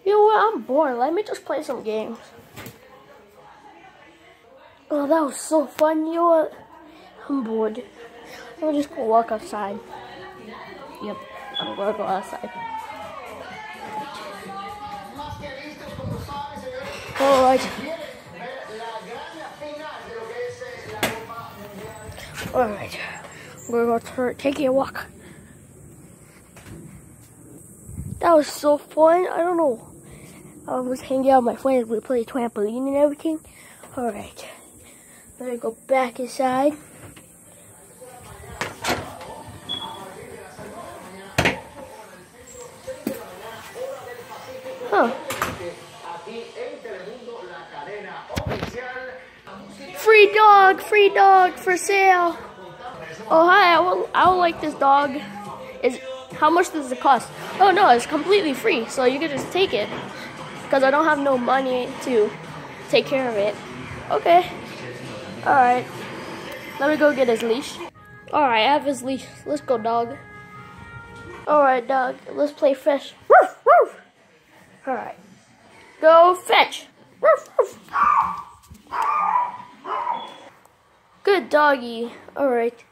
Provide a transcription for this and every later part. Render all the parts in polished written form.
You know what? I'm bored. Let me just play some games. Oh, that was so fun. You know what? I'm bored. I'm just gonna walk outside. Yep, I'm gonna go outside. Alright. Alright. We're gonna start taking a walk. That was so fun. I don't know. I was hanging out with my friends. We played trampoline and everything. Alright. Let me go back inside. Huh. Free dog for sale. Oh hi, I would like this dog. How much does it cost? Oh no, it's completely free, so you can just take it. Because I don't have no money to take care of it. Okay. Alright. Let me go get his leash. Alright, I have his leash. Let's go, dog. Alright, dog. Let's play fetch. Woof, woof. Alright. Go fetch. Woof, woof. Good doggy. Alright.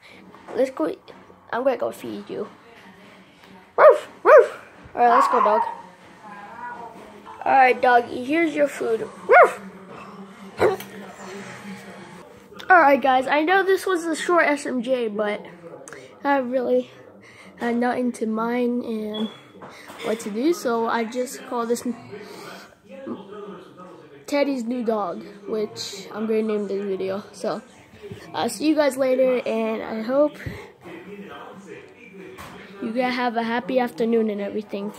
Let's go. I'm gonna go feed you. Woof, woof. Alright, let's go, dog. Alright, doggy. Here's your food. Woof. Alright, guys. I know this was a short SMJ, but I really am not into mine and what to do, so I just call this Teddy's new dog, which I'm going to name this video. So, I'll see you guys later, and I hope you guys have a happy afternoon and everything.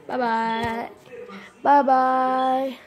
Bye-bye. Bye-bye.